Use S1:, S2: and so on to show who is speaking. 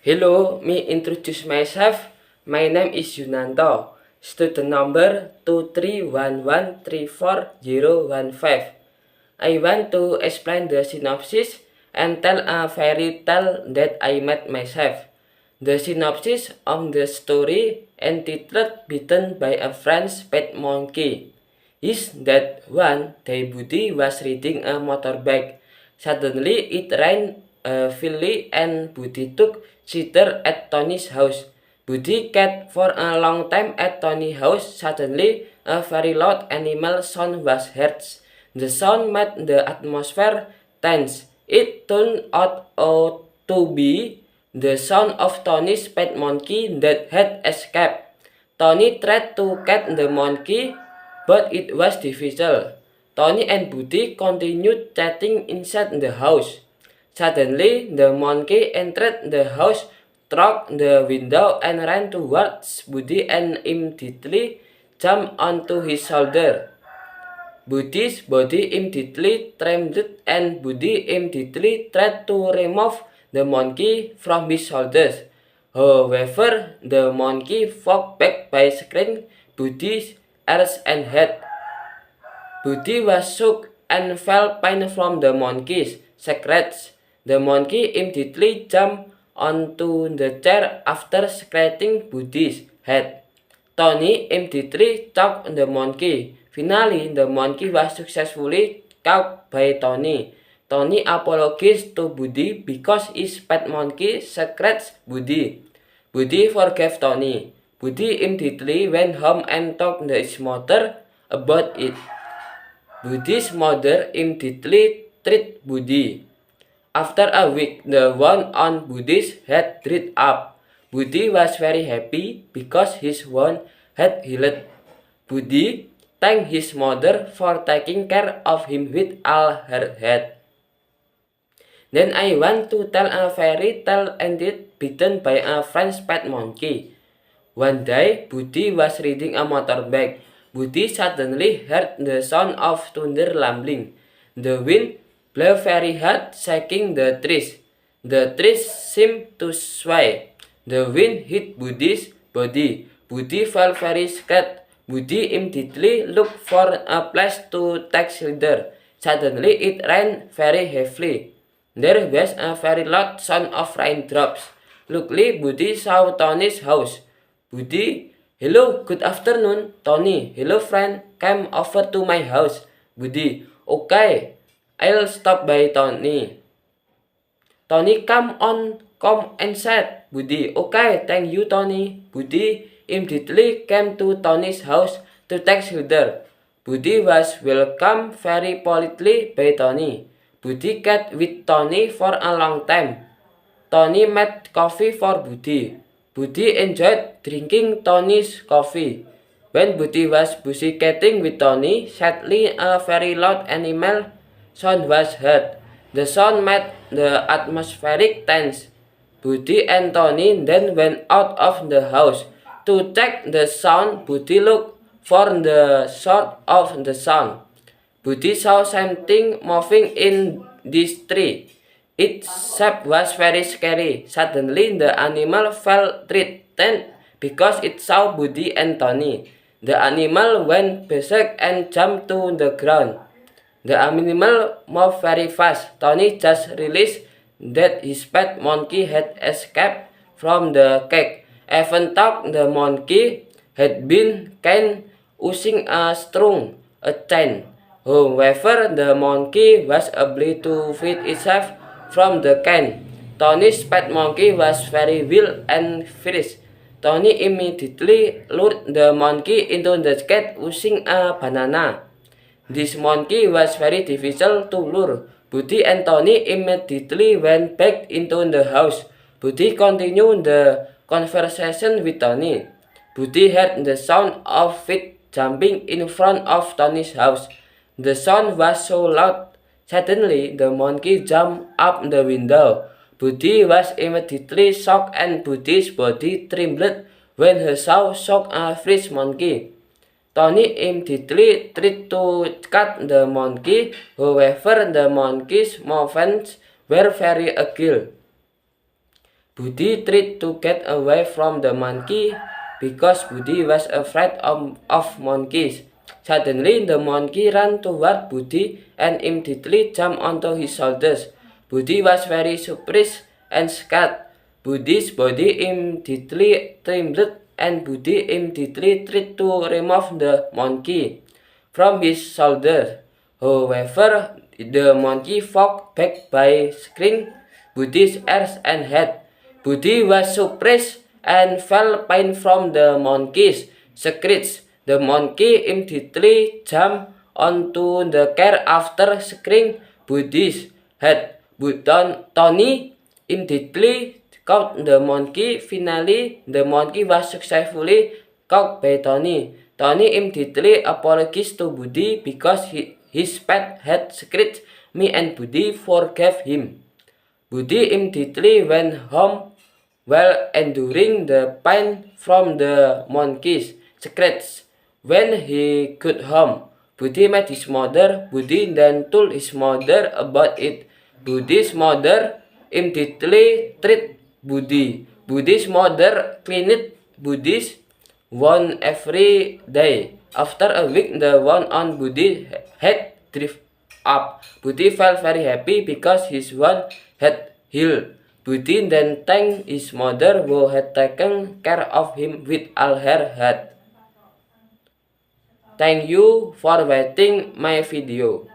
S1: Hello, me introduce myself. My name is Yunanto. Student number 231134015. I want to explain the synopsis and tell a fairy tale that I met myself. The synopsis of the story entitled Bitten by a French pet monkey is that one day Buddy was riding a motorbike. Suddenly it rained heavily and Buddy took shelter at Tony's house. Buddy kept for a long time at Tony's house. Suddenly a very loud animal sound was heard. The sound made the atmosphere tense. It turned out to be the sound of Tony's pet monkey that had escaped. Tony tried to catch the monkey, but it was difficult. Tony and Buddy continued chatting inside the house. Suddenly, the monkey entered the house, struck the window, and ran towards Buddy and immediately jumped onto his shoulder. Buddy's body immediately trembled and Buddy immediately tried to remove the monkey from his shoulders. However, the monkey fought back by scratching Buddy's ears and head. Buddy was shook and felt pain from the monkey's scratch. The monkey immediately jumped onto the chair after scratching Buddy's head. Tony immediately choked the monkey. Finally, the monkey was successfully caught by Tony. Tony apologized to Buddy because his pet monkey scratched Buddy. Buddy forgave Tony. Buddy immediately went home and told his mother about it. Buddy's mother immediately treated Buddy. After a week, the wound on Buddy's head dried up. Buddy was very happy because his wound had healed. Buddy thanked his mother for taking care of him with all her heart. Then I want to tell a fairy tale ended bitten by a French pet monkey. One day, Buddy was riding a motorbike. Buddy suddenly heard the sound of thunder rumbling. The wind blew very hard, shaking the trees. The trees seemed to sway. The wind hit Buddy's body. Buddy felt very scared. Buddy immediately looked for a place to take shelter. Suddenly it rained very heavily. There was a very loud sound of raindrops. Luckily, Buddy saw Tony's house. Buddy, hello, good afternoon. Tony, hello friend, come over to my house. Buddy, okay, I'll stop by Tony. Tony, come inside. Buddy, okay, thank you Tony. Buddy immediately came to Tony's house to take shelter. Buddy was welcomed very politely by Tony. Buddy kept with Tony for a long time. Tony made coffee for Buddy. Buddy enjoyed drinking Tony's coffee. When Buddy was pussycatting with Tony, suddenly a very loud animal sound was heard. The sound made the atmospheric tense. Buddy and Tony then went out of the house. To check the sound, Buddy looked for the source of the sound. Buddy saw something moving in this tree. Its shape was very scary. Suddenly, the animal felt threatened because it saw Buddy and Tony. The animal went berserk and jumped to the ground. The animal moved very fast. Tony just realized that his pet monkey had escaped from the cage. Even though the monkey had been caged using a string, a chain. However, the monkey was able to free itself from the cane. Tony's pet monkey was very wild and fierce. Tony immediately lured the monkey into the cage using a banana. This monkey was very difficult to lure. Buddy and Tony immediately went back into the house. Buddy continued the conversation with Tony. Buddy heard the sound of feet jumping in front of Tony's house. The sound was so loud. Suddenly, the monkey jumped up the window. Buddy was immediately shocked and Buddy's body trembled when he saw such a fresh monkey. Tony immediately tried to cut the monkey. However, the monkey's movements were very agile. Budi tried to get away from the monkey because Budi was afraid of monkeys. Suddenly, the monkey ran toward Budi and immediately jumped onto his shoulders. Budi was very surprised and scared. Budi's body immediately trembled and Budi immediately tried to remove the monkey from his shoulders. However, the monkey fought back by scratching Budi's ears and head. Budi was surprised and felt pain from the monkey's scratch. The monkey immediately jumped onto the car after scratching Budi's head. Tony immediately caught the monkey. Finally, the monkey was successfully caught by Tony. Tony immediately apologized to Budi because his pet had scratched me and Budi forgave him. Budi immediately went home while enduring the pain from the monkey's scratch. When he got home, Budi met his mother. Budi then told his mother about it. Budi's mother immediately treated Budi. Budi's mother cleaned Budi's wound every day. After a week, the wound on Budi's head dried up. Budi felt very happy because his wound had healed. Budi then thanked his mother who had taken care of him with all her heart. Thank you for watching my video.